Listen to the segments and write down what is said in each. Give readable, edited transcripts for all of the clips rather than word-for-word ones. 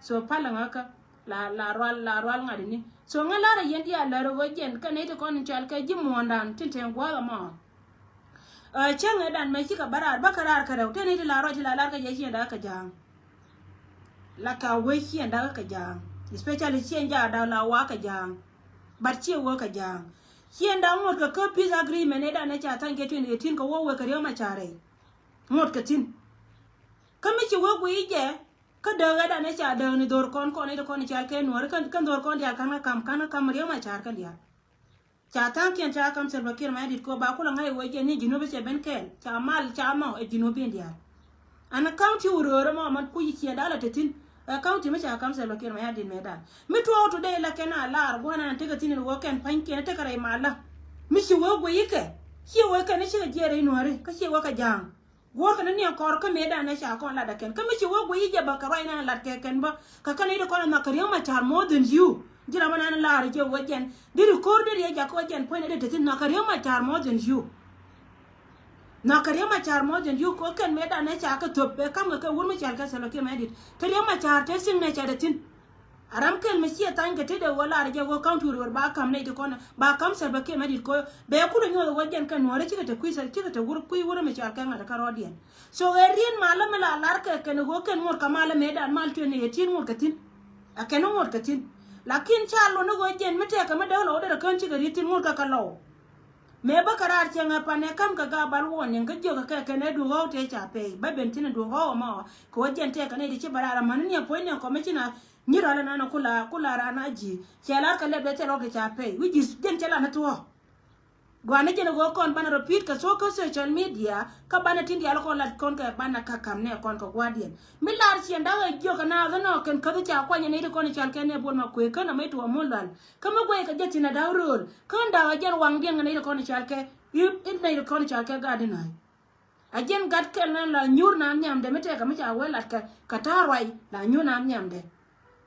so pala ngaka la rwal ngadi ni so ngala ra yendi ala ro jen ka ne to kon chal ka ji mondan tinten gwa ma changa dan mai kika barar bakarar ka raute ne la ro la ka je shi da ka jang la ka we shi da ka jang especially shi ja da la wa ka jang bar chi wo ka jang shi da ngot ka peace agreement ne da ne cha tan ke 2018 ka wo we ka ma chare ngot ka tin kami chi wo gwi je ka daga da ne cha da ni dor kon ne to kon chal ke nor kan dor kon ya kan kam riyo ma char kan dia cha tan ken cha kam ser bakir ma dit ko ba ko ngai wo je ni jinobe se ben ken cha mal cha ma e jinobe dia ana county uroro ma man ku yi da la tetin county ma cha kam ser bakir ma dit me da mi to de la ken ala bo na te ka tin wo ken pan ken te kare mala mi chi wo gwi ke chi wo ka ne chi je re nore ka chi wo ka jang wo kana ni akor ka meda na sha kon la da ken kama chi wo go yije ba ka rai na la ke ken ba ka kana ida kon na kariyo ma char more than you jira mana na la je wo jen di record ya ja ko jen point de tin na kariyo ma char more than you na kariyo ma char more than you ko ken meda na sha ka to be kam ka wur ma char ka sala ke ma dit kariyo ma char te sing na cha da tin aram ken ma shi ta nga te de wala je go count wur ba kam ne de kon ba kam sa ba ke ma dit ko be ku do nyo wo jen kan wore chi ka te ku sa chi ka te wur ku wur ma char ka ngada ka rodien so erin mala mala lar ka ken go ken mor kamala medan mal to ne tin mor katin a ken mor katin lakin chalo no go jen mete ka ma da lo da kan chi ga tin mor ka kalo me ba karar chenga pa ne kam ka ga bar won ne ga jo ka ken du ho te cha pe ba ben tin du ho ma ko jen te ka ne di chi barara man ne po ne ko me china ni ra na na kula ra na ji chala ka le be te ro ke cha pe wi ji jen chala na to gwana jeno go kon bana repeat ka so ka social media ka bana tindi ala kon la kon ka bana ka kam ne kon ka guardian milar si nda ga jo kana ga no ken ka ta kwanya ne ko ne chal ken ne bol ma kwe kana mai to molal kama gwe ka jeti na dawrol kan da ga jen wang den ne ko ne chal ke in ne ko ne chal ke ga dinai ajen gat ken la nyur na nyam de mete ka mi cha wela ka tarwai la nyu na nyam de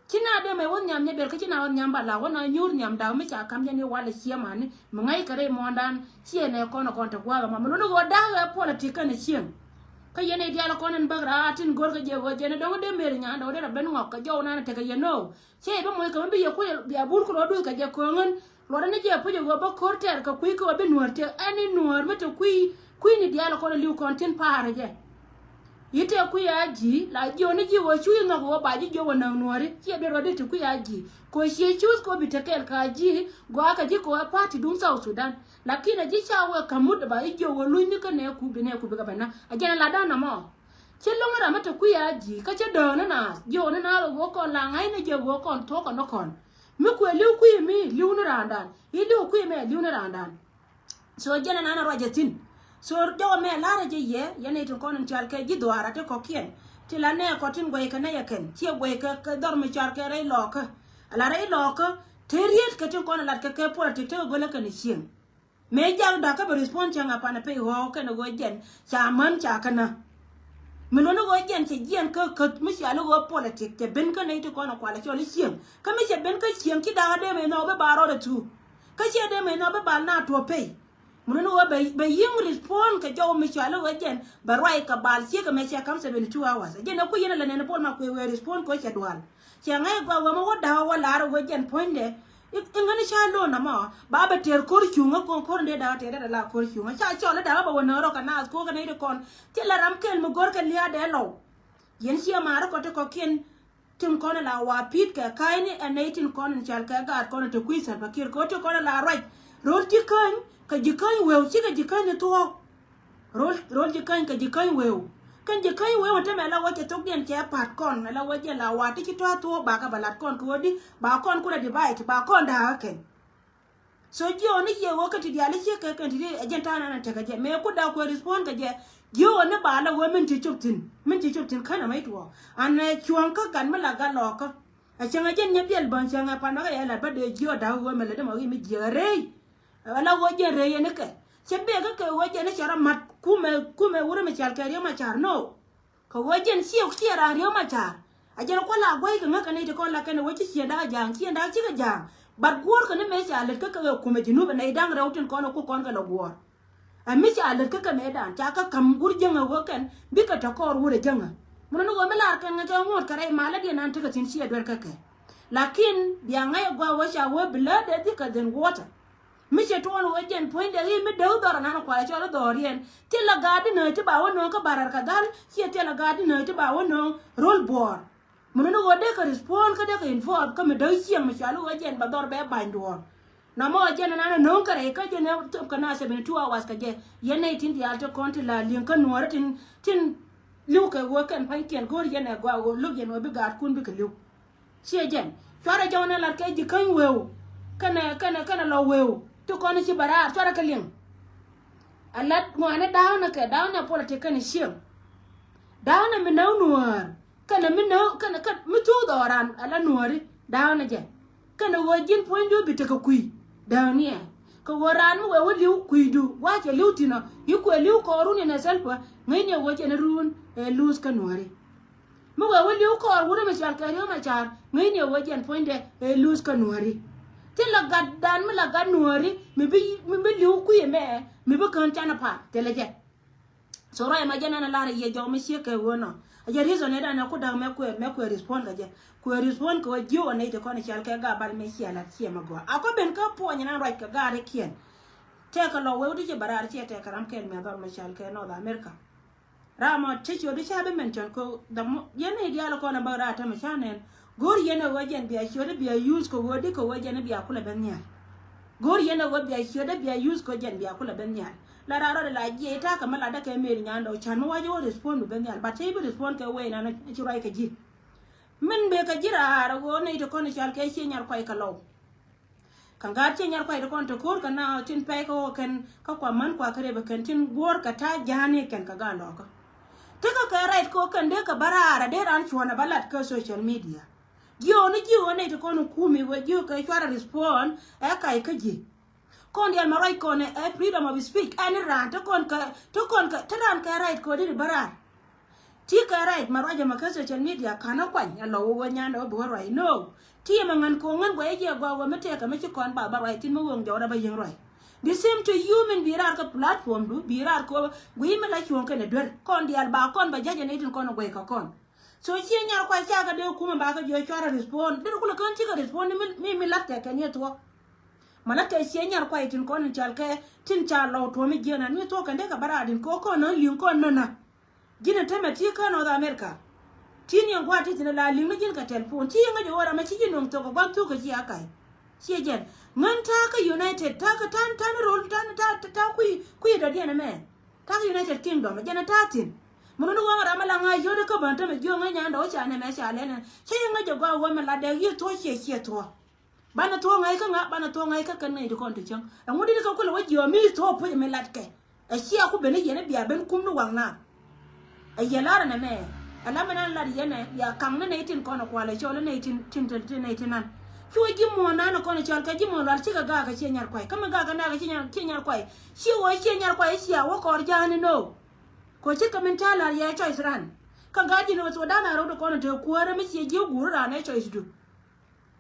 kina de me won nyam ne ber ka kina won nyam ba la wona nyur nyam da mi cha kam ne wala chiema ni ngai kare mondan chie ne kono konta kwa ma no go da politika ne chien ka yene dia la konen bagra tin gor ka je go je ne do de mer nya do de ben ngok ka jo na te ka yeno che be mo ka bi ye ku ya bur ko do ka je ko ngon lo ne je pu je go ba korter ka ku ko be nuor te ani nuor mete ku ni dia la kono liu kontin pare je yite ku ya ji la jo ni ji wo chu ngo go ba ji jo wona nuori ti be ro de ku ya ji ko shi choose ko bi tekel ka ji go aka ji ko party dun South Sudan lakini ji cha wo kamut ba jo wo lu ni ka ne ku bi ka bana ajana la da na mo chelo ngara mata ku ya ji ka che do na jo na wo ko la ngai ne je wo kon to ko no kon mi ku liu ku mi liu na randan i liu ku me liu na randan so jana na ro jetin so do me la je ye yene to kon chal ke ji doara te ko kien ti la ne ko tin goy ka ne yaken ti goy ka dor me char ke re lok ala re lok te riet ka to kon la ke politik te go la ka ni chien me jang da ka respond changa pa na pe ho ka no go jen cha man cha kana me no go jen che jen ka mi sha lo go politik te ben ka ne to kon kwa la cho li chien ka mi che ben ka chien ki da de me no be baro de tu ka che de me no be ba na to pe muno be yim respond ka jaw mi chala wajen barai ka bal si ka me cha kam 72 hours je na ku yena la ne pol ma ku we respond ko cha dwal cha ngai gwa ma woda wala ro wajen ponde ngani cha lo na ma ba ba ter kor chunga ko kor de da te da la kor chunga cha cha la da ba wona ro kana ko ka ne de kon ti la ram kel mo gor ka lia de lo yen si ma ro ko te ko ken tim kon la wa pit ka kai ni anatin kon chal ka ga kon to kuisa ba kir ko to kon la right rol ti kan ka jikan wew chi ka jikan to rol jikan ka jikan wew kan jikan wew ta mela wache tok den che pat kon mela wache la wati chi to ba ka balat kon ko di ba kon ku di bai ba kon da ken so ji oni ye wo ka ti dia le chi ka kan ti agenta na ta ka je me ku da ko respond ka je yo ne ba la wo min ti chuptin kana mai to an chuan ka kan mala ga lo ka a changa jen nya biel ban changa pa na ya la ba de ji da wo mela de ma wi mi jere ala wo je re ne ke chebe ga wo je ne chara mat kume wure me chal ka ma char no ka wo je si o si ra ma char a je ko la goi ka ngaka ne de ko la ka ne wo chi da jang chi da chi ga jang bat gor ka ne me chal ka kume jinu ba ne dang rautin ko no ko kon ka la gor a mi chal ka me dan cha ka kam gur janga wo kan bi ka ta ko wure janga mun go melar kan ngata ngot kare mala dia nan tuka tin siya dwar kake lakin dia ngai gwa washa wo blood thicker than water miche to on wajen point de mi do dor nan kwa cho do dorien ti la gadi no ti ba wono ka barar ka dal si ti la gadi no ti ba wono roll bor mun go de ka respond ka de ka inform ka mi do siang mi chalu wajen ba dor be bandor na mo wajen nan no kare ka je ne to kana 72 hours ka je yene tin dia to konti la lin ka nuor tin liu ka wo kan pai ken gor yene gwa go lu yen wo bi gar kun bi ka liu si jen chara jona la ka ji kan wew kana lo wew to kono ci bara chara ka lin alat mo ana daw na ka daw na politika ni shim daw na mi naw nuor kana mi naw kana ka mi tu doran ala nuori daw na je kana wo jin ponjo bi ta ka kui daw ni ko woran mo wo liu kuidu wa ke liu tino yu ko liu ko runi na selpa ngai ne wo je na run e lose ka nuori mo wo liu ko wuro ma chal ka ma char ngai ne wo je ponde e lose ka nuori ti la gadan mi la gad nuori mi bi liu kui me mi bi kan chana pa teleje so ra ma jana na la ye jo mi sie ke wono aja reason eda na ko da me ko respond ga je ko respond ko jo ne te ko ne chal ka ga bal me sia la tie ma go ako ben ka po nyana right ka ga re kien te ka lo we udi je barar tie te karam ken me dor me chal ka no da america rama te cho de chabe men ton ko da yene dia la ko na bara ta me chanen gor yene wajen biya shode biya use ko wodi ko wajen biya kula ben nya gor yene wo biya shode biya use ko jen biya kula ben nya la raro de la je ta ka mala da ka mer nya ndo chan mo wajo respond ben nya ba te bi respond ka we na ci rai ka ji men be ka jira ra go ne to ko ne chal ke ci nyar kwai ka law kan ga ci nyar kwai to kon to kor ka na tin pe ko ken ka kwa man kwa kare ba kan tin gor ka ta jane ken ka ga ndo ka ta ka right ko kan de ka barara de ran chona balat ka social media gio ne to kon kumi we gio ka chara respond e kai ka ji kon dia marai kon e freedom of speech ani ran to kon ka ran ka right ko di barar ti ka right maraja maka social media kana kwan ya lo wo nya no bo right no ti mangan ko ngan we je gwa wa mate ka me kon ba right tin mo wong jo da ba yin right the same to human birar ka platform du birar ko gwi me la chon ka ne dwer kon dia ba kon ba jaje ne tin kon we ka kon so chi nya kwa cha ka de kuma ba ka jo chara respond de ko kon chi ka respond mi latte ka ne to mana ke chi nya kwa tin kon chal ke tin cha lo to mi gena ni to ka de ka bara din ko no lin kon no na gina teme ti ka no da america tin yang kwa ti tin la lin mi gin ka telephone ti nga jo ora ma chi gin to ko gwan to ka chi akai chi jen ngan ta ka united ta ka tan rol ta ku da dia na me ta ka united kingdom jana ta tin mun no wa ra ma la nga yo de ka ban ta me jo nga nya ndo cha ne me cha le na chi nga jo gwa wa ma la de yi to chi to bana to ngai ka kan ne de kon to chang ngudi ka ko lo ji mi to pu me lat ke a chi aku be ne yene bia ben kum no wang na a yelara na me ala mana la yene ya kam ne tin kon ko la cho le ne tin nan chu ji mo na no kon chal ka ji mo la chi ga ga chi nyar kwai kam ga na ga chi nyar kwai chi wo chi nyar kwai chi ya wo ko ja ni no ko chi ka men ta la ya choice ran ka ga ji no to da na ro ko no te ko ra mi chi ji gu ra na choice du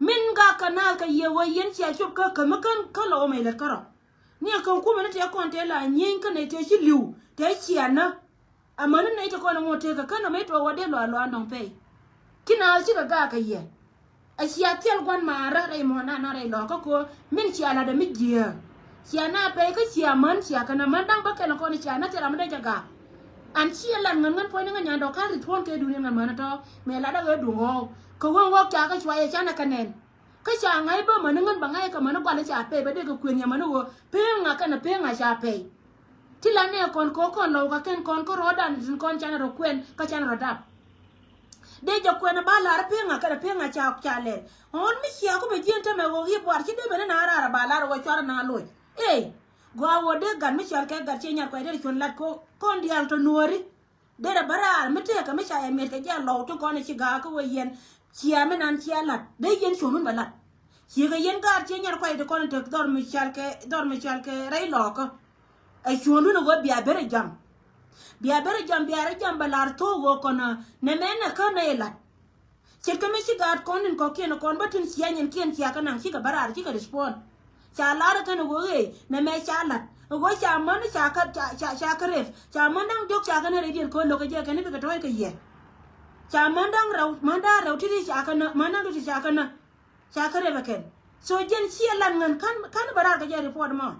min ga kana ka ye wo yen chi a chu ka kan ka lo me la karo ni kan ku me te kon te la nyin ka ne te chi liu te chi ana amana ne te ko no mo te ka kana me to wa de lo andong pe kina chi ga ka ye a chi a tel gwan ma ra re mo na re lo ka ko min chi ala da mi je chi ana pe ka chi aman chi kana man dang ba ka no ko ni chi ana te ra ma de ga an chi la ngan po ni ngan do ka ri thon ke du ni ngan ma na to me la da ga du ngo ko wo cha ka chwa ye cha na kanen ka cha ngai ba ma ngan ba ngai ka ma na kwa la cha pe ba de ka kwen ya ma no pe nga ka na pe nga cha pe ti la ne kon ko lo ka ken kon ko ro dan kon cha na ro kwen ka cha na ro dap de jo kwen ba la pe nga ka pe nga cha le on mi sia ko be jin ta me wo hi bwar chi de be na ra ba la ro cha na lo go wo de gan mi cha ka ga che nya ko de chon lat ko kon di al to nuori de da bara mi te ka mi cha ya me ka ja lo to kon chi ga ko wo yen chia men an chia lat de yen shonun balat chi ga yen gar che nyar kwai de kon te dor mi chal ke rai lo ko ai shonun go bia bere jam bia jam balar to go kona ne men ka ne lat che ka mi chi gar kon ko ken kon batin chia nyen ken chia ka nang chi ka bara chi ka respond cha la ka no go ne me cha lat go cha man cha ka ref cha man dang jok cha ka ne re ko lo ka je ka ne ka toy ka ye cha manda rau ti cha kana mana do cha kana cha kare baken so jen chia lan ngan kan barar ka je report ma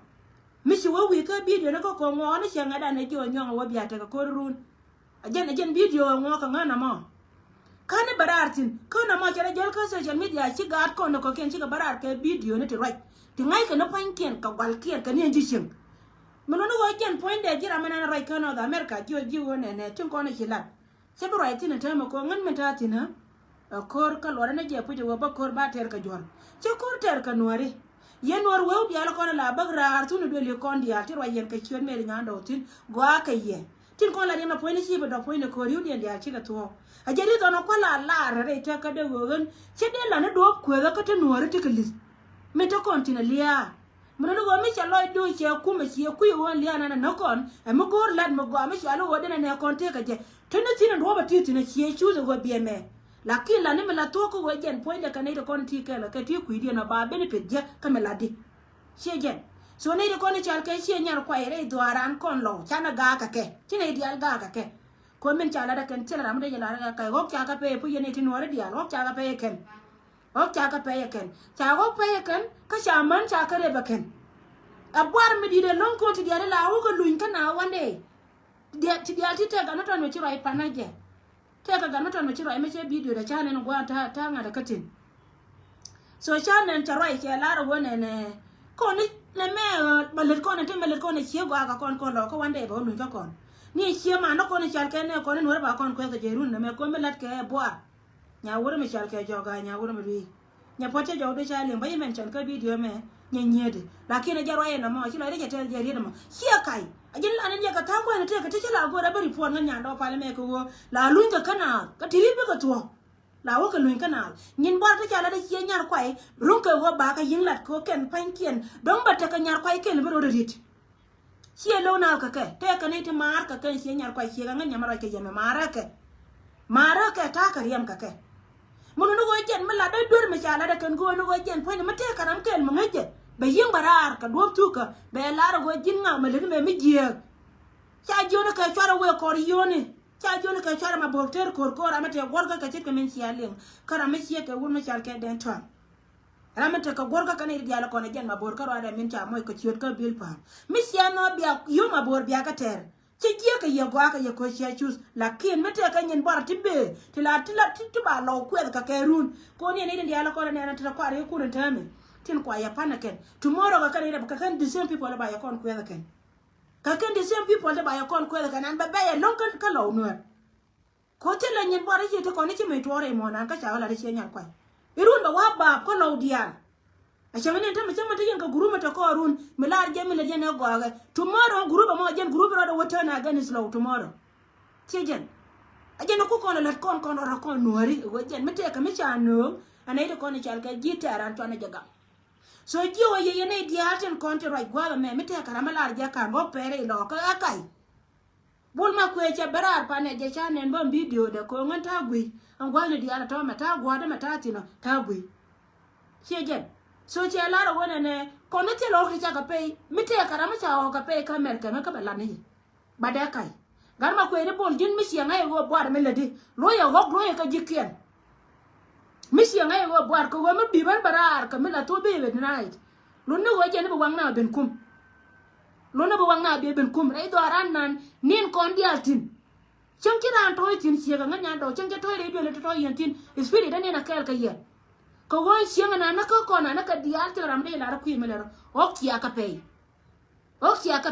mi si wo wi ka video na ko ngo na chen ada ne jo nyong wo bia ta ko run ajen video ngo ka ngana ma kan barar tin ko na ma jara jel ka social media chi gat ko no ko ken chi ka barar ka video ne ti right ti ngai ka no pan ken ka gal ken ka ne ji shin mo no wo jen point de jira mana right ka no da america jo ji wo ne tin ko na chi la se bro right tin ta ma ko ngan meta tin ha kor ka lora na je puje wo ba kor ba ter ka jor che kor ter ka nuare yen war wo biya la ko la bagra artunu do le kon dia ter wa yen ka chion me nya ndo tin gwa ka ye tin ko la na point si ba do point ko yu dia chi ka to a je ri to no ko la re te ka de wo gen che de la na do ko ga ka te nuare te ka lis me to kontina lia mo no go mi cha lo do che ku me chi ku yo lia na na kon e mo gor lad mo go mi cha lo wo de na kon te ka je tin tin do ba ti tin chi chu go bi me lakini la nime la toko wejen poinde kanaida kon tikela ka ti kuidia na ba benefit je kameladi shejen so ne de kon chal ke she nyar kwa ire dwaran kon lo chana ga ka ke tine dial ga ka ke ko men chala da kan tela ramde jala ga ka go cha ka pe pu yene tin wore dial go cha ka pe ken go cha ka pe ken cha go pe ken ka cha man cha ka re ba ken abwar mi di de lon ko ti dia la wo ko luin kana wande dia ti te ga no ton me chiro ai panaje teka ga noton machiro ai meche video da chane no gwa ta ngada katin so chane charo ai ke lara wona ne ko ni ne me balet ko ne te balet ko ne che gwa ga kon lo ko wande ba nu ka kon ni che ma no ko ne chal ke ne ko ne no ba kon ko ga jerun ne me ko me lat ke boa nya wure me chal ke joga nya wure me ri nya poche jo do chale ba yemen chan ka video me nyede lakini jaro ai na ma chilo re te jeri na ma chia kai ajin la ne ka tango ne te ka te la go da bari pon nya ndo pale me ko la luin ka kana ka tiri be ka to la wo ka luin kana nyin bar ta chala da chia nyar kwai run ka go ba ka yin lat ko ken pan kien don ba ta ka nyar kwai ken be ro rit chia lo na ka ke te ka ne te mar ka ken chia nyar kwai chia ga nya mara ke yeme mara ke ta ka riem ka ke mo no go jen me la do dur me chala da ken go no go jen pon me te ka ram ken mo ngeje be yin barar ka do tu ka be la ro go jin nga me le me je cha jona ka chara we ko yoni cha jona ka chara ma bolter kor amate gorga ka chit ka men sia len kara me sia ke won me chal ke den ton ramate ka gorga ka ne dia la ko ne jen ma bor ka ro da men cha moy ka chiot ka bil pa me sia no bia yo ma bor bia ka ter che je ka ye gwa ka ye ko sia chus lakin me te ka nyen bar tibe tila ba lo ku ka ke run ko ne ne dia la ko ne na ta ko are ku ne tame tin kwa ya pana ken tomorrow ka ne ka kan the same people ba ya kon ku ken ka ken the same people ba ya kon ku ken an ba ba ya lon kan ka lo no ko te la nyen bar je to ko ne che me tore mo na ka cha la de che nyar kwa irun ba wa ba ko lo dia a che ne ta me ta yen ka guru mata ko run me la je me le je ne go ga tomorrow guru ba mo jen guru ba do wata na ga ni slow tomorrow che jen a je no ko ko la kon ra kon nuari go jen me te ka me cha no anai de ko ne chal ka gitaran to na jaga so jiwo ye ne diaten konti right gwa me te karama la ja kan go pere lo ka akai bul ma ku che barar pa ne je chane bon video de ko ngan ta gwi an gwa ne diara to mata gwa de mata tino ta gwi sheje so che la ro wona ne ko ne te lo ri cha ka pe te karama cha o ka pe ka mer ka ka bala ne bada kai gar ma ku ne bol jin mi sia ngai go bwa me le di lo ya go lo ya ka jikien misi ngai go bwar ko me biban barar ka me la to be be night lo ne go je ne bo wang na ben kum lo ne bo wang na be ben kum re do aran nan nin kon dialtin chen ki ran to tin sie ga nya do chen ke to re do le to yin tin spirit ne na kel ka ye ko go sie na na ko na ka dialtin ram de la ra ku me le o kia ka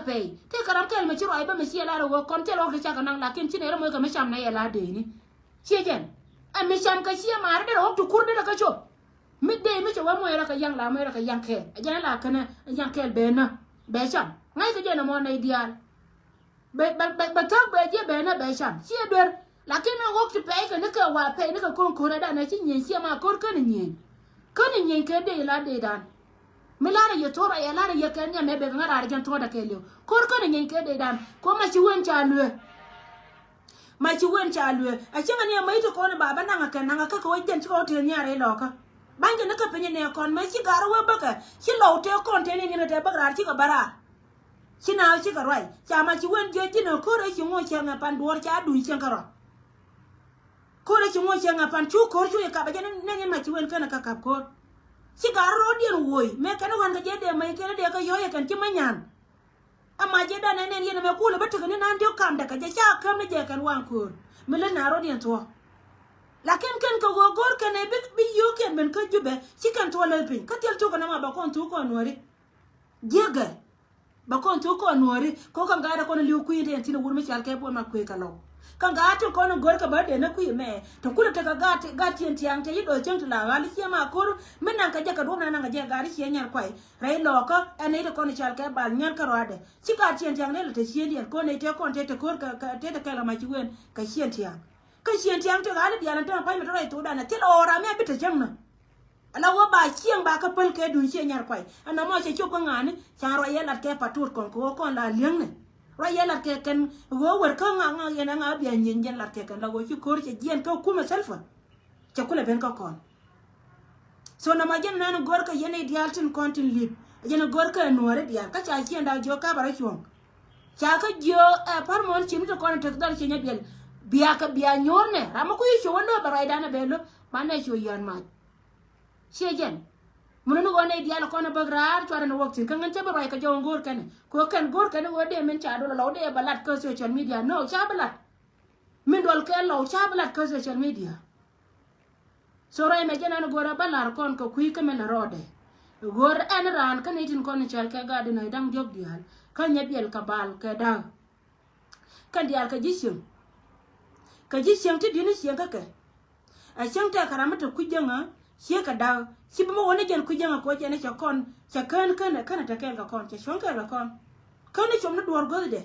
pe te karam kel me chiro ai ba me sie la ro kon te lo ke cha ka nang la kin chin re mo ka me cham na ye la de ni sie jen ami sham ka sia mar de ro tu kur de ka cho mi de mi cho wa mo era ka yang la mo era ka yang ke ajana la kana yang ke be na be sham ngai ka je na mo na ideal be ta be je be na be sham sia der la ke na wok tu pe ka ne ka wa pe ne ka kon ko da na chi nyen sia ma kor ka ni nyen ke de la de dan mi la re yo to ra ya la re ya ke nya me be ngara re jan to da ke le kor ka ni nyen ke de dan ko ma chi wen cha lue ma chi wen cha lue a chenga ne mai to ko ne baba nanga ka ko jen ko te nya re lo ka banje ne ka penye ne kon ma chi garo we baka chi lo te kon te ne ne te bagrar chi ka bara chi na chi ka rai, ชามาชิวันเจจินเขาได้ชิงว่าเชียงปันดัวชาดุยเชียงกระ ko re chimo chenga pan chu ko chu ka ba jana ne ma chiwen kana ka kap ko si ga ro dien woi me kana wan ga je de mai kana de ka yo ya kan chima nyan ama je da ne ne me ku le ba tuka ne nan dio kam da ka je cha kam ne je kan wan ko me le na ro dien to lakin kan ko gor kan e bi yo ken men ka jube si kan to le pin ka tel to kana ma ba kon tu ko nori jega ba kon tu ko nori ko kan ga da ko liu ku ide tin wur me chal ke po ma ku ka lo kan ga to ko no gor ka ba de na ku me to kula ta ga tien tiang te yido chen to la ga li ma ko men nan ka je ka do na ga je ga ri chen nyar kwai rai lo ko ene to ko ni chal ke ba nyar ka ro ade si ka tien tiang le te chen di ko ne te kon te ko ka te ka la ma chi wen ka chen tiang ka chen tiang to ga le dia na ta pa me rai to da na ti lo ra me bi te chen na ala wo ba chieng ba ka pel ke dun chen nyar kwai ana mo che chu ko ngani cha ro ye lat ke patur kon ko kon la lieng ne ra ye lat ke ken wo wer ka nga ye na nga bi nyen jen lat ke ken la wo chu ko che jen ka ku me selfa che ku le ben ka kon so na ma jen na gor ka ye ne dial tin kon tin lip je na gor ka no re dia ka cha chen da jo ka bara chuong cha ka jo par mon chim to kon te dal chen biel bia ka bia nyor ne ra ma ku chu no bara da na belo ma ne chu yan ma chen mun no wona dial ko na bagrar chara no waktin kan te bara ka jo gor kan ko kan gor kan wo de men cha do lo de balat ko social media no cha balat min dol ke lo cha balat ko social media so rai me jena no gora balar kon ko kui ka men rode gor en ran kan itin kon chal ka ga de no dang job dial kan nya biel ka bal ka da kan dial ka jishim ti dinu sia ka a chang ta karamata kujanga sia ka da si mo wona jen kujanga ko jena cha kon cha kan ta ken ka kon cha shon ka kon kan ni chom no dor go de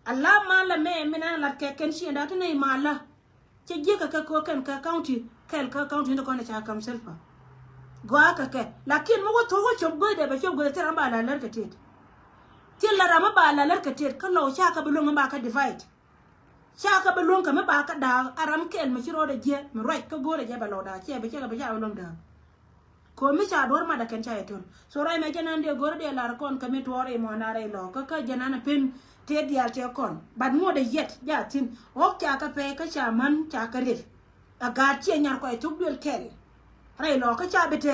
Allah mala me mena la ke ken shi da to nei mala che je ka ko kan ka county kel ka county ndo kon cha kam selfa go aka ke lakin mo to go chom go de ba chom go tera ba la lar ka tet ti la ra ma ba la lar ka tet ka lo cha ka bulung ba ka divide cha ka bulung ka ma ba ka da aram kel ma chiro de je mi right ka go de je ba lo da che ba cha ba cha ulong da ko mi cha dor ma da ken cha eton so rai me janan de gor de lar kon ka mi tore mo na rai lo ka janana pin te dial te kon bad mo de yet ja tin ok cha ka pe ka cha man cha ka rif aga che nyar ko tu dul kel rai lo ka cha bete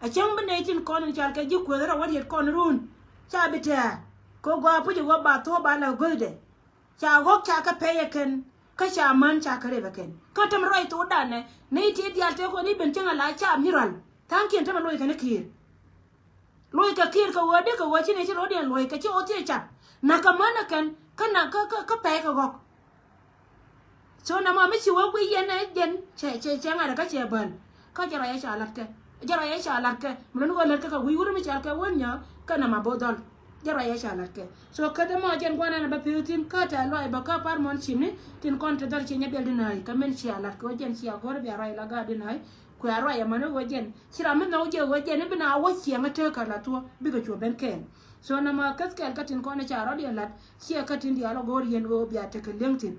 a chen bne tin kon cha ka ji ko ra wa yet kon run cha bete ko go pu ji go ba to ba la go de cha ok cha ka pe ye ken ka cha man cha ka rif ken ka tam rai to da ne nei te dial te ko ni ben chen la cha miral tan kin ta ma lo ka ne kir loi ka kir ka wade ka wachi ne chiro dian loi ka chi otie cha na ka mana kan kana ka pe ka gok so na ma mi chi wo wi yen na jen che ngara ka che ban ka jara ya cha lat ke mun no lat ka wi wur mi cha ka wonya kana ma bodol jara ya cha lat ke so ka de mo jen gwana na ba piutin ka ta loi ba ka par mon chimni tin kon te dal che nya bel dinai ka men chi lat ko jen chi agor bi ara ila ga dinai ku ara ya mano wajen shira min no je wajen ne bina wachi nga te ka la to bi ga cho ben ken so na ma kat kel katin ko na charo dia lat chia katin dia lo gor yen go bia te ka lengtin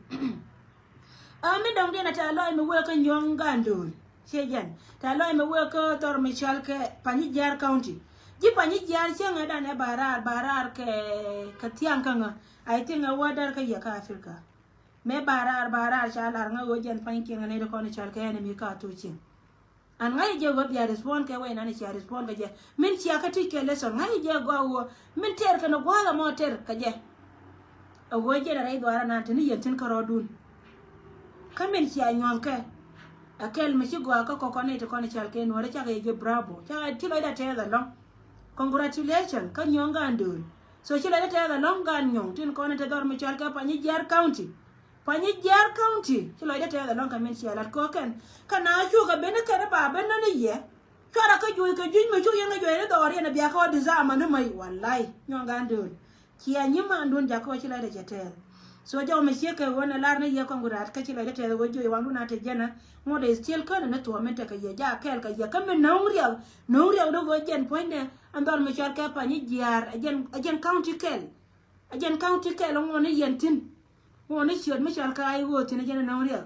mi dong dia na ta lo mi we ka nyong gandun che jen ta lo mi we ko tor mi chal ke pani jar county ji pani jar chenga da ne barar ke katiang ka nga I think a wadar ka ya ka Afrika me barar cha lar nga wajen pani ke nga ne ko na chal ke ne mi ka to chin an ngai je go bia respond ke we na ni cha respond ke je min chia ka ti ke lesson ngai je go wo min ter ka no go la mo ter ka je a wo je rai do ara na tin yen tin ka rodun ka min chia nyon ke a kel mi chi go ka ko ne to ko ni chal ke no re cha ke je bravo cha ti lo da te da long congratulations ka nyon ga ndun so chi lo da te da long ga nyon tin ko ne te dor mi chal ka pa ni jar county Pani jar county chilo ida te da long ka men chia lat ko ken kana chu ka ben ka ba ben na ye chara ka ju me chu yen ga ju ida dori na bia ka diza ma ne mai wallahi nyon ga ndun chia nyi ma ndun ja ko chilo ida te so ja me chia ka wona lar na ye ko ngurat ka chilo ida te go ju wandu na te jena mo de still ka na to men te ka ye ja kel ka ye ka men no ria do go jen point ne andor me char ka pani jar ajen county kel ngo ne yen tin wona chiot me chal ka ai go tin jena no ria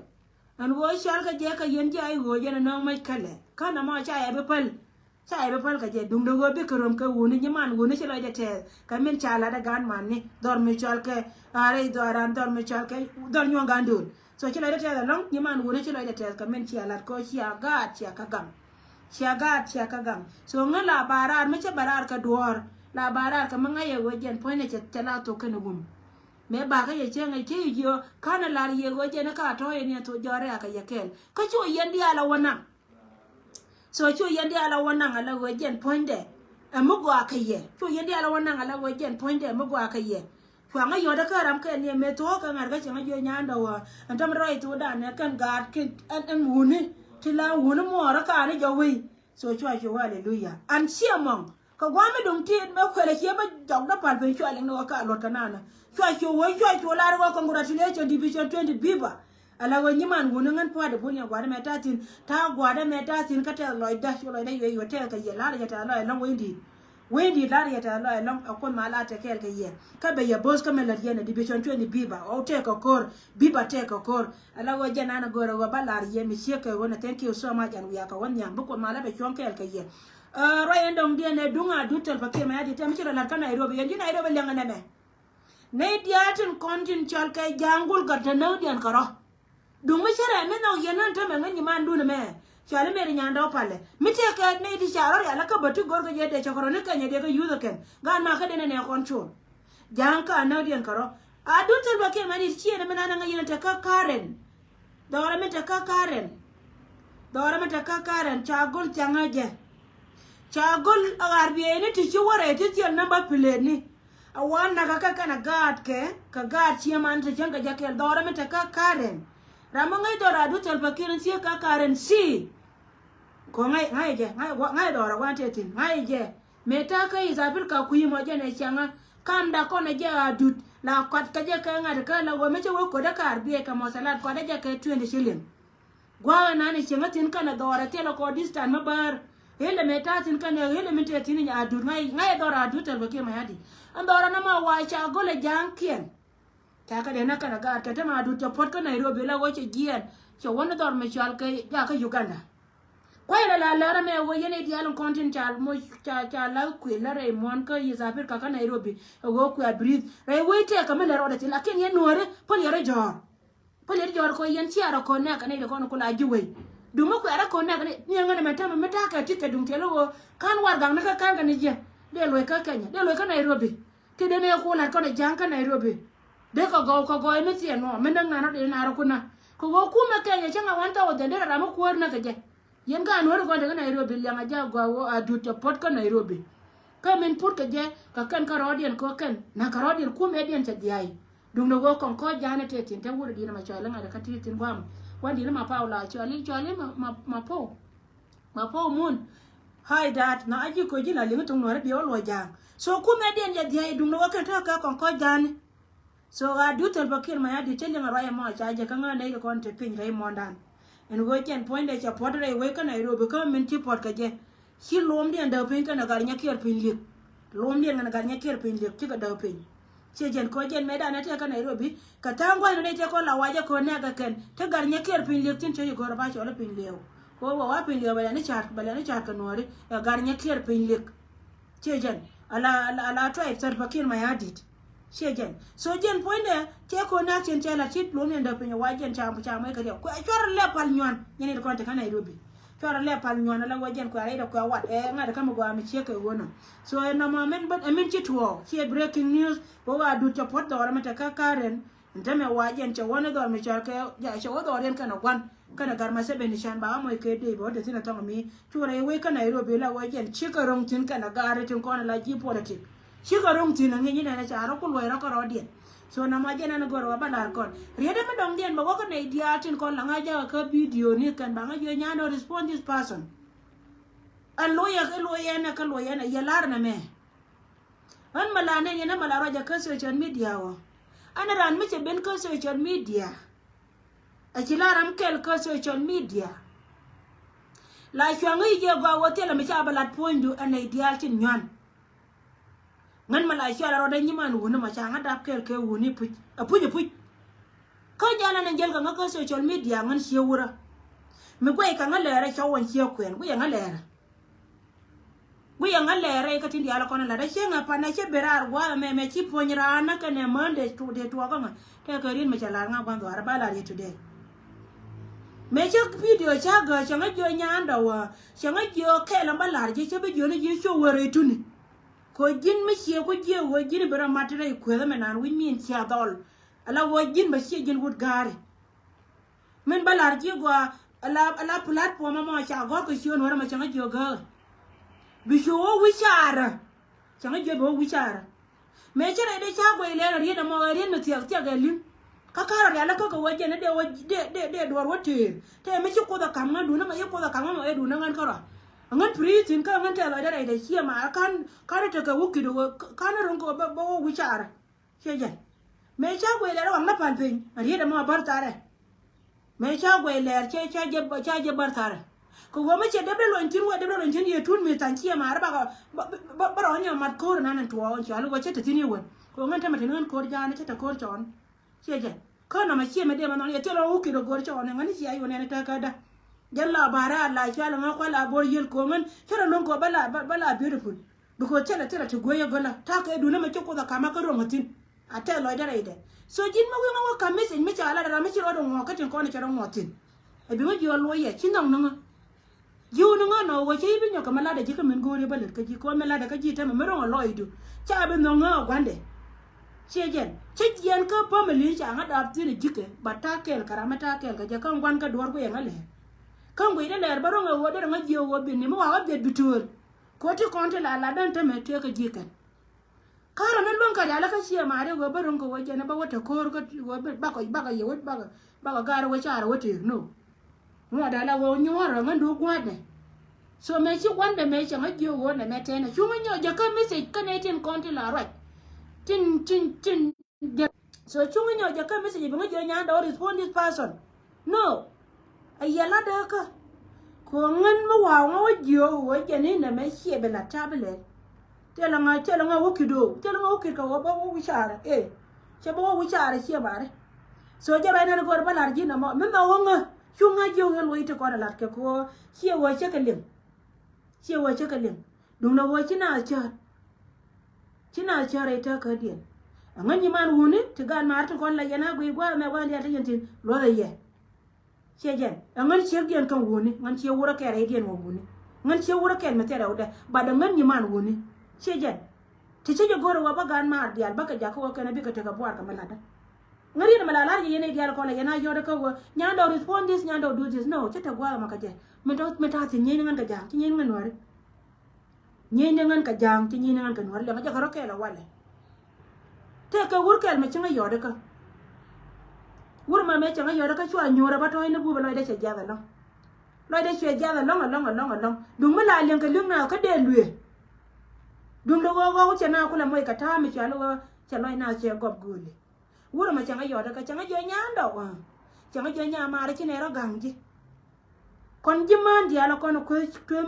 an wo chal ka je ka yen je ai go jena no mai kale kana ma cha ya be pal ka je dung do go be krom ka woni nyaman woni chalo je te ka men chala da gan man ni dor me chal ka are do aran dor me chal ka dor nyon gandur so chi lo de te long ni man wona chi lo de te ka men chi alat ko chi aga chi ka gam so ngala barar me che barar ka duor la barar ka manga ye wojen point che tela to kan gum me ba ka ye chenga che yo kana la ye wojen ka to ye ne to jore aka yekel ka chu yen dia la wana so chu yen dia la wana ala wojen point de amugo aka ye chu yen dia la wana ala wojen point de amugo aka ye kwa nga yo da ka ram ka ne me to ka ngar ka chenga yo nyanda wa antam roi to da ne kan gar kin an wuni tila wuni mo ra ka ne jo wi so chu hallelujah an siamong ka gwame dong ti me kwele ke ba jog da pal be chwa no ka lot kanana chwa la ro congratulations division 20 biba ala go nyiman gunu ngan po de bunya gwada metatin ta gwada metatin ka te loida yo te ka ye la ya ta lo long wendi la ya ta lo long akon mala ta kel ka ye ka be ya boss ka mela ye na division 20 biba o te ka kor biba te ka kor ala go jana na go ro ba la ye mi che ka wona thank you so much and we aka won nyam bu ko mala be chon kel ka ye royen dong dia ne dunga dutel pakke ma adi tam chira larka Nairobi yanji Nairobi lenga ne me ne diatin kontin chal kay jangul garta no dian karo dung me chara me no yenan to me ngani man dun me chale me nyando pale mite ka ne di charo ya la ka batu gorgo je de chakoro ne kanya de ka yudo ken ga na ka de ne control janka no dian karo a dutel pakke ma di chi ne me na nga yena ta ka Karen dora me ta ka Karen chagul changaje chagol agarbiye ni tichi wore tichi namba pileni awana kaka kana gad ke ka gad chiaman te changa jakel dora meta ka Karen ramangai dora du tel pakirin sia ka Karen si ko ngai dora wante tin ngai je meta ka izabir ka kuyi mo jene changa kam da ko ne je adut la kwat ka je ka ngar ka la wo meche wo ko da karbiye ka mosalat ko da je ka 20 shilling gwa na ni chinga tin kana dora telo ko distan mabar hele metatin kana hele metatin ya adur ngai dora adutel bake mayadi andora na ma wa cha gole jankien ta ka de na kana ga ka ta ma adu ta pot ka Nairobi la wo che gien che wona dor me chal ka ya ka Uganda kwa la ra me wo yene di alon content chal mo cha la ku la re mon ka yizapir ka Nairobi wo ku breathe re wo te ka me la roda ti lakin ye nore pol yare jor ko yen ti ara ko na ka ne ko ko la jiwe duma ku ara ko na ni ngane meta meta ka tike dum telo kan war gang na ka kan ga ni je de lo ka Kenya de lo ka Nairobi ti de ne ko la ko de janka Nairobi de ko go e meti no me ndang na de na ra ko na ko go ku ma Kenya changa wanta o de ra ma ku na ka je yen ga no ko de Nairobi la nga ja go adu to pot ka Nairobi ka men put ka je ka kan ka rodien ko kan na ka rodien ku me dien cha diai dum no go kon ko jana te tin ta wuri dina ma cha la nga ka ti tin gwam wandi na Paula chali ma mun hi dad na aji ko jina lingu tung no bi olo jang so ku me den ya dia dum no ka ta ka kon ko jan so ga du tel bakir ma ya di tele ma raya ma cha je kan ne ko kon te pin rai mondan en go ken point de cha pot re we ka Nairobi ka min ti pot ka je hi lom den da pin ka na gar nya kier pin lik lom den na gar nya kier pin lik ti ka da pin che jen ko jen me da na te ka Nairobi ka tangwa ne te ko la waje ko ne ga ken te gar nya kier pin lik tin te go ba cho la pin leo ko wa pin leo ba ne cha ka nori ya gar nya kier pin lik che jen ala tribe sar bakir ma ya dit che jen so jen point de te ko na chen la tit lo ne da pin wa jen cha mai ka de ko chor le pal nyon ne ko te ka Nairobi chora le pal nyon la wajen ko ai da ko wat ngada kama go am che ke wona so na ma men but amen che tuo che breaking news ko wa du to pot do mata ka Karen ndame wajen che wona do me cha ke ya che wo do ren kana gwan kana garma se ben shan ba mo ke de bo de tina to mi chora we ka Nairobi la wajen che ka rong tin kana gare tin ko na la ji politic che ka rong tin ngi ni na cha ro ko lo ra ko ro dien so na ma jena na goro ba lar kon riede me dong dien ba ko ne diatin kon la ngaja ka video ni kan ba ngajo nyano respond this person an loya na ka loya na ya lar na me an malane ne na malara ja ka social media wo ana ran me che ben ka social media a ci laram kel ka social media la chwangi je go wotel me cha balat pondu an ne diatin nyan ngan Malaysia la roda nyiman wona ma cha ngada kel ke woni puj ko jala na jel ga social media ngan shewura me ko ka ngalere chawon shekwen ku ya ngalere ka tindi ala kona la da shenga pa na che berar wa me chi ponra na ka ne mande to de to ga te ka rin me cha la nga gwan do arba la today mấy chiếc video cha gờ chẳng ai chơi nhà đâu à chẳng ai chơi cái làm bao lại chứ bây giờ nó chơi show rồi tu nè coi dính mấy chiếc coi dính bây giờ mặt này coi đó mình ăn với miếng chia đòn ala coi dính mấy chiếc dính vụt gari mình bao lại chứ qua ala platform mà cha gõ cái show nó mà chẳng ai chơi gờ bị show wichara chẳng ai chơi bộ wichara mấy chiếc này để cha quay lên là riêng mà riêng mà thiệt cái lim kakara ya lako ko waje na de do wote te me ci ko da kam na duna ma e ko da kam ma e duna ngan kara ngan pritin ka ngan ta la da da shi ma kan ta ka wuki do kan ron ko ba wu chara she je me cha gwe le wan na pan pin ri da ma bar tare me cha gwe le cha je bar tare ko wo me ce de lo ntin ye tun me tan ci ma ba ba ro nya mat ko na nan to on cha lu wace ta tini won ko ngan ta ma tin ngan ko ja na ta ko chon cheje kono ma chie mede manong ye telo uki do gor chone ngani chi ayo ne ta kada jalla bara la chala ma kwala bor yel ko ngan tero non ko bala beautiful because tela to goye gola ta ka edu na ma choko da kama ka ro matin ate lo dare ide so jin ma wi ma ka message mi chala da mi chiro do ngo ka tin ko ne chero ngotin e bi ma jo lo ye chinong nanga jiu nanga no wo chi bi nyo ka mala da ji ka men gore balet ka ji ko mala da ka ji ta me ro lo idu cha be no nga gwande chejen chejen ka family cha nga dap tin jike batakel karamata kel ka jakam gwan ka dor ko yangale kan go ida ler baro nga wodo nga jiyo wo bin mo wa be bitul ko ti konte la dan ta me te ka jikan kara nan lon ka dala ka ciya mare go baro ngo waje na ba wata kor ko ba ka yewo ba ka gara wa chara wote no mo dala wo nyoro nga do gwade so me chi gwande me cha nga jiyo wo na me te na chuma nyo jakam mi se kanetin konte la right tin so chunga nyo jaka message binga jo nya do respond this person no ayala da ka ko ngan ma wa ngo jo wo jeni na me hie be na tablet tela nga wukido ka wo ba wo wichara che ba wo wichara che bare so jara na go ba larji na mo min ba wonga chunga jo ngel wo ite ko na lat ke ko hie wo che kalim dum na wo china chare ta ka dien ngani man woni ti gan martin kon la yana gui gwa me wan ya tin lo da ye chejen ngan che dien kan woni ngan che wura ka re dien woni ngan che wura ka me tera uda ba da ngani man woni chejen ti che goro wa ba gan mar dial ba ka ja ko ka na bi ka ta ka bwar ka malada ngari na malala ye ne dial ko la yana yo da ka wo nya do respond this nya do do this no che ta gwa ma ka je me ta tin nyen ngan ka ja ti nyen ngan wari nyen ngan ka jang ti nyen ngan ka wari la ma ja ka ro ka la wale te ka wur kel me chinga yoda ka wur ma me chinga yoda ka chwa nyora ba to ina bu ba lo de che jada lo de che jada long dung ma la len ka lung na ka de lue dung do go che na kula moy ka ta mi cha lo che lo na che gob guli wur ma chinga yoda ka chinga jo nya ndo wa chinga jo nya ma re chine ro gangji kon ji man dia lo kon ko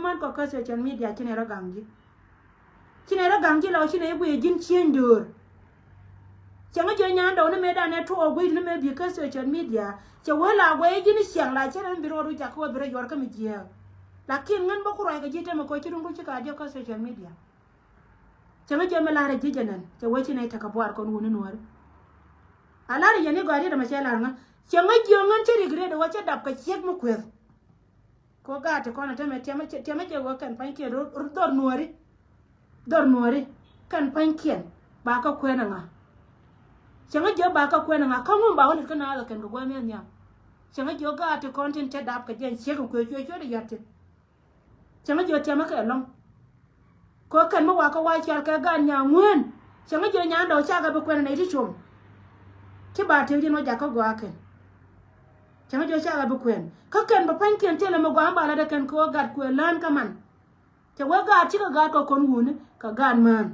man ko ka social media chine ro gangji lo chine bu e jin chien dur changa jo nya ndo ne me da ne to gwe ne me bi ka social media che wala gwe ji ni siang la chen biro ru ja ko biro yor ka mi je lakin ngan ba ku ra ga ji te ma ko chi dun ku chi ka je ka social media changa jo me la re ji janan che we chi ne ta ka bwar kon woni nor ala ri ne go ri da ma che la nga changa jo ngan chi ri gre da wa che dap ka chek mu kwer ko ga te ko na te me che wo kan pan ke dor nuori kan pan kien ba ka kwen nga changa jo ba ka kwen nga ka ngum ba woni kana la kan go me nya changa jo ga te content te dap ka jen che ko chwe de yatte changa jo te ma ka long ko kan ma wa ka wa cha ka ga nya ngwen changa jo nya ndo cha ga ba kwen na ti chum ti ba te jin wa ja ka go aken changa jo cha ga ba kwen ka kan ba pan kien te la ma gwa ba la de kan ko ga ko lan ka man te wa ga ti ka ga ko kon wuni ka gan man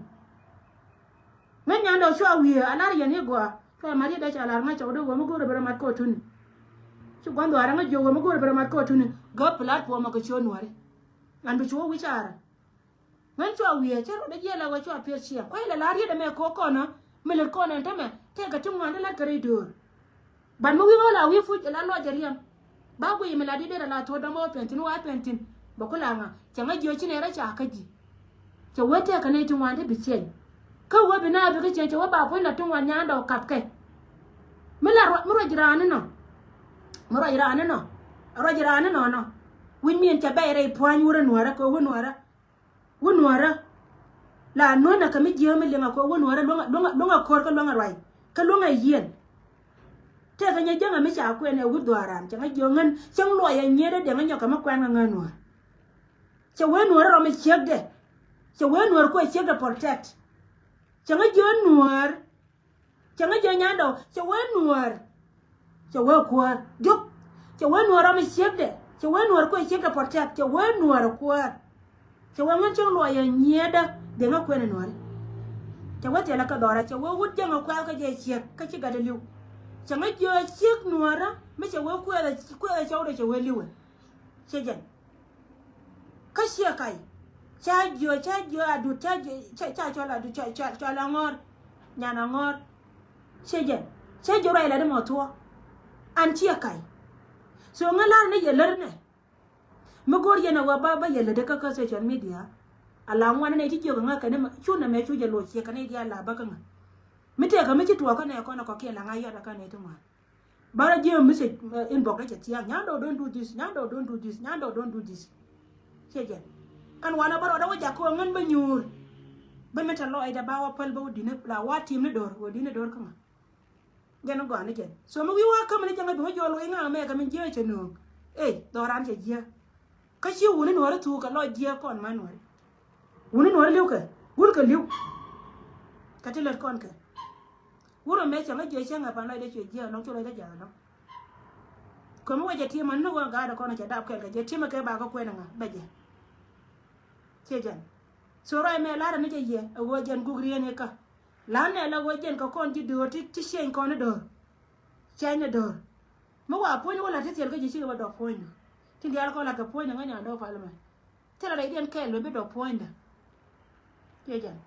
men nya ndo chwa wi ala ya ne gwa ka mari da cha alarma cha do wo mo go re mat ko tun chu gwando ara nga jo wo mo go re mat ko tun ga platform ka cho nuare an bi cho wi chara men chwa wi cha da je la wa chwa pe chia ko la la ri da me ko na me le ko na ta me te ka tung wan la kare dur ban mo wi wala wi fu la lo jariam ba gu me la di de la to da mo pentin wa pentin ba kula nga cha nga jo chi ne ra cha ka ji cha wote ka ne tun wan de bi chen ka wo bina bi ke che wo ba ko na tun wan nya ndo kap ke mi ro jirani no rajirana no win mi en tabere poan wura nuara ko wonwara la nona kami jeme lenga ko wonwara longa kor ka longa rai ka longa yen te ka nya janga mi cha ko ne wudwaran changa jongan chang lo ya nyede de nga kama kwan nga nwa che wenwara ro mi chegde che wenwara ko chegde protect changa jonwar changa jonyando che wenwar che we kwar juk che wenwar ro mi chegde che wenwar ko chegde protect che wenwar kwar che wangan chang lo ya nyede de nga kwen nwar che wate la ka dora che we wud janga kwa ka je chek ka chi ga de liu changa jo chek nwara me che we kwela chawde che we liwe che jen ka sia kai cha jo adu cha chola adu cha la ngor nyana ngor che jen che jo rai la de mo to an chia kai so ngala ne ye ler ne me gor ye na wa ba ye le de ka social media ala ngwana ne ti jo nga ka ne chu na me chu je lo che ka ne dia la ba ka nga me te ka me ti to ka ne ko na ko ke la nga ya da ka ne to ma bara je message inbox ka ti ya nyando don't do this nyando don't do this che je an wana baro da waja ko ngan ba nyur ba meta lo ai da ba wa pal ba dine la wa tim ne dor wo dine dor ka ma geno go ne je so mo wi wa ka me janga bi ho jo lo nga me ka me je che no doran che je ka chi woni no ra tu ka lo je kon ma no woni no liu ka wul ka liu ka te le kon ka wuro me changa je changa pa no de che je no chulo de ja no ko mo je ti man no ga da kon cha dab ka je ti ma ka ba ko ko na ba je che jan so ro me la ra me je ye wo jan gu gri ne ka la ne la wo jan ka kon ti do ti shen kon do chen do mo wa po ni wala te tel ka je chi ba do po ni ti dia ko la ka po ni nga nya do pa le me te la de den ka lo be do po ni che jan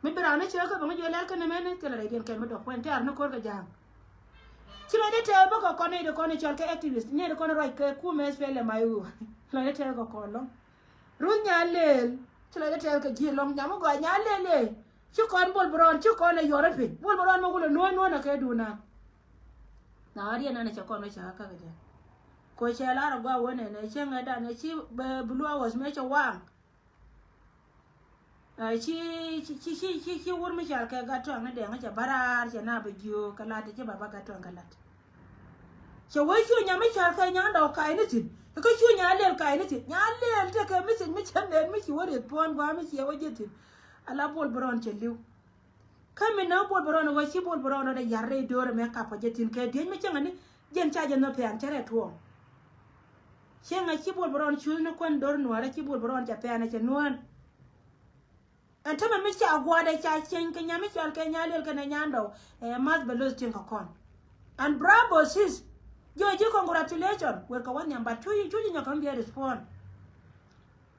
me bra ne che ka ba mo je la ka ne me ne te la de den ka me do po ni ar no ko ka jang chi la de te ba ko ne de ko ne chal ka activist ne de ko ne right ka ku me spele mai u la de te ko lo ru nya lel chi la de te ka ji long nya mo go nya lele chu kon bol bron chu kon ne yore pin bol bron mo gulo no na ka du na ari na cha kon cha ka ga ko che la ra gwa wona ne che nga da ne chi bulu was me cha wang chi wur mi chal ka ga to ne de nga cha barar cha na ba jo kala de che baba ga to kala che wo chu nya mi chal ka nya do kai ne tin ko chu nya le kai ne tin nya le te ka mi sin mi chen ne mi chi wore pon gwa mi chi wo je tin ala bol bron che liu kame na bol bron wa chi bol bron da yarre do re me ka pa je tin ke de mi chen ne jen cha je no pe an tere tuo chenga chi bol bron chu ne kon dor no ara chi bol bron cha pe an che nuan antama mi cha gwa da cha chen ke nya mi chal ke nya le ke na nyando mas belos tin ka kon and bravo sis yo ji congratulations we ka wan nyamba tu nya kan bi respond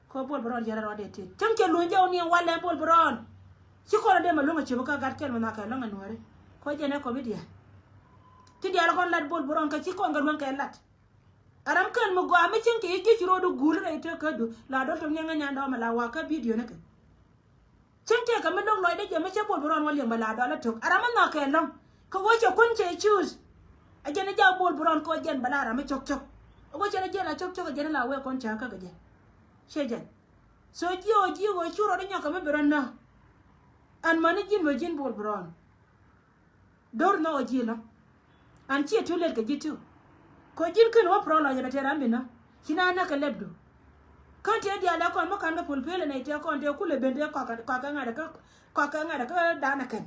ko bol bron jara ro de ti tem ke lu njaw ni wala bol bron chi ko de ma lu nga chi ka gat ken na ka lo nga nuare ko je ne ko bi dia ti dia kon lat bol bron ka chi ko ngal wan ka lat aram kan mo go ami chen ke ki chiro do gulu na ite ka du la do to nyanga nyanda ma la wa ka video ne ka chen ke ka me dong loy de je me che bol bron wal yamba la do la to aram na ka long ka wo che kun che choose a je ne ja bol bron ko jen bala aram chok chok wo che ne je na chok chok je na la we kon cha ka ga je che je so ji wo churo de nyaka me bron na an mani jin wo jin bol bron dor no ji no an che to le ka ji tu ko jin kan wo pro la ya tera mbina kina na ka lebdo kan te dia la kon mo kan pul pele na te kon te kule bende ka ngada ka dana kan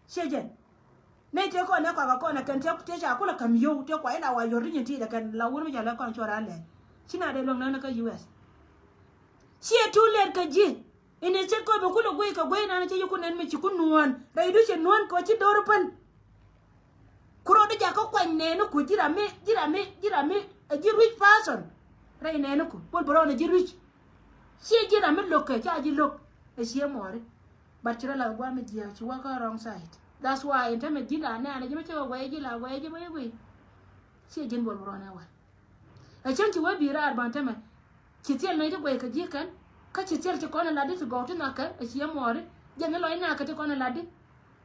sheje ne te kon ne ka na kan te ja kula kam yo te ko ina wa yorin ti da kan la wuri ja la kon chora le kina de long na ka US she to le ka ji ine che ko be kula goi ka goi na ce yuku nan mi ci kunuwan dai du ce nuwan ko ci dorpan kuro da ja ko kwan ne no ku jira me a ji rich person rai ne no ku bol bro na ji rich she jira me lokke ja ji lok e she more but tira la gwa me ji ci wa ka wrong side that's why in time ji la na ji me ce wa ji la wa ji we she jin bol bro na wa a chan ci wa bi ra ban ta me ci tel no ita gwa ka ji kan ka ci tel ci ko na la di go to na ka e she more je ne lo ina ka ti ko na la di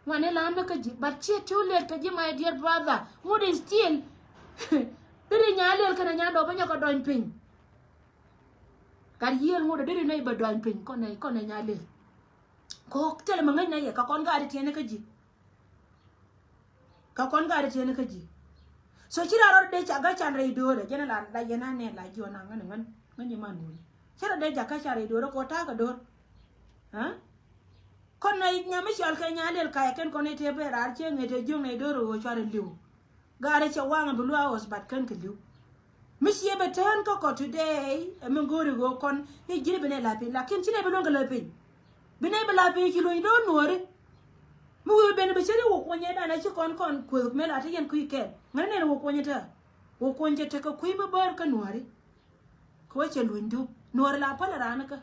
wane la me ka ji but che too late ka ji my dear brother would still Diri nyalel kana nyado banya ko doin pin kar yel ngodo diri nay ba doin pin ko ne nyalel ko tele ma ngai na ye ka kon ga ri tiene ka ji ka kon ga ri tiene ka ji so chira ro de cha ga chan re do re jena la da yena ne la ji ona ngan man ni chira de ja ka cha re do ko ta ka do ha kon na nya mi shal ka nyalel ka ken kon te be rar che ngete jung ne do ro chare liu gare che wanga bulwa was bat kan ka liu Miss Yebeton Coco today, a munguri go con, he give a lapping, like him, she never longer lapping. Be able lapping, you don't worry. Move been a bit walk when you're done, I should con quick, melati and quick care. Man, never walk when you're walk when you take a queen of bird can worry. Question window, nor la palaranaca.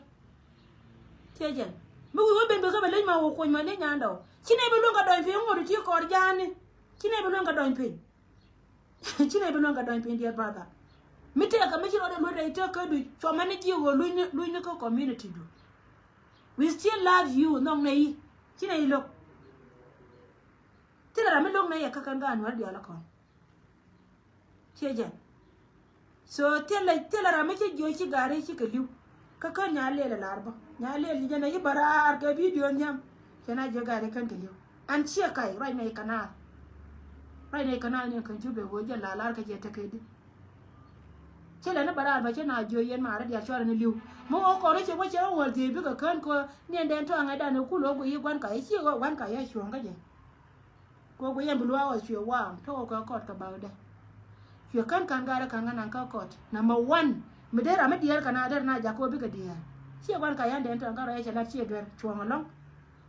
Tiajan, move been become a lima walk when my name ando. She never longer don't pay more to you or Jan. She never longer don't pay. She never longer don't pay, dear brother. Mite ya kamichi ode mwere itoke du chwa maniki yugo luine ko community du. We still love you nong na yi. China yi lok. Tila rami long na yi kakanga anwar di alakon. Chejan. So tila rami chi joy chi gare chi ke liu. Kaka nyale la larba. Nyale li jana yi barar ke video nyam. Chana jo gare kan ke liu. An chia kai rai na yi kanal. Rai na yi kanal ni kan jube goja lalar ke jete ke di. Chela na barar ba chena joyen mara dia chora ni liu mo ko re che wa che wa ti bi ka kan ko ni den to anga da ne ku lo go yi gwan ka chi go gwan ka ya chuang ka je ko go yen bulwa wa chwe wa to ko kot ka ba da chwe kan gara kan nan ka kot number 1 mi dera me dier kana der na ja ko bi ka dia chi gwan ka ya den to anga re che la chi der chuang long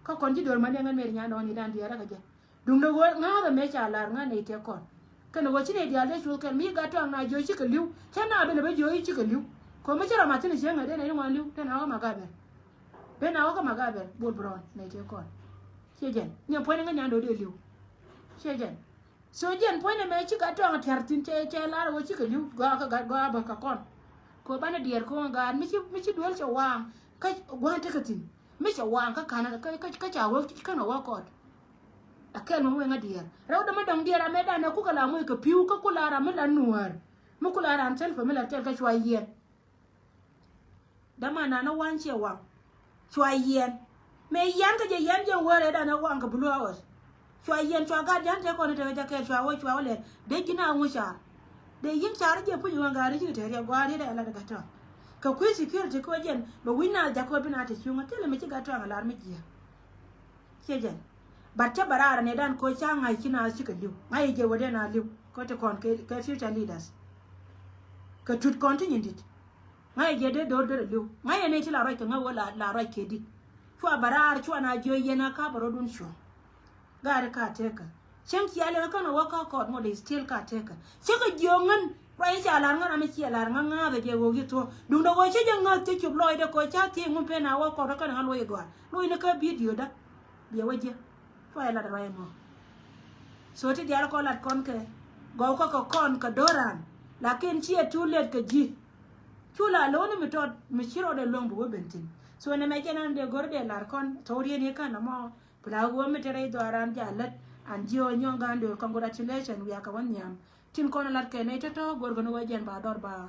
ko kon ji dor ma ne ngan mer nya do ni dan dia ra ka je dung do go nga ga me cha lar nga ne te kon kana go chine dia le chul kan mi ga to na jo chi ka liu chana be le be jo chi ka liu ko me chara ma tini chenga de na ni liu tena ga magabe be na ga magabe bol bron ne te kon chejen nyam po nga nyando de liu chejen so jen po ne me chi ga to na tertin che la go chi ka liu ga ba ka kon ko ba na dier ko ga mi chi duel che wang ka gwan te ka tin mi che wang ka kana ka cha wo kana wa ko akel mo nga dier raw dama dong dier ameda na ku kala mo ka piu ka kula ra mela nuar mo kula ran tel fa mela tel ka chwa yen dama na wan che wang chwa yen me yan ka je yan je wore da na wang ka bulu awas chwa yen chwa ga yan te ko ne te ja ke chwa le de kina mu sha de yin char je pu yu ga ri ji te ya gwa ri da la daga to ka ku security ko jen ba wina ja ko bina te chunga tele me ci ga to ngalar mi ji che jen batta barara ne dan ko changa kina suka liu mai je wode na liu ko te kon ke future leaders ka tut continue dit mai je de do liu mai ne ti la roi ka wala la roi ke di chwa barara chwa na jo yena ka baro dun sho gare ka teka chen ki ale ka no waka ko mo de still ka teka che ka jongan rai cha la ngana me chi la nganga de je go gitu dun do go che je ngat ti chup loy de ko cha ti ngum pe na wa ko ka na loy go loy ne ka video da biya waje phải là rồi mà số thì dia ko lat kon ke go ko kon ka doran lakin chia tu let ka ji tu la lo ni to mi chiro de long bu bentin so ne me kenan de gorde lar kon tori ne kana mo pla go mi tere do aran jalat an jio nyonga ndo congratulations we aka wan nyam tin kon lat ke ne to gor go no wajen ba dor ba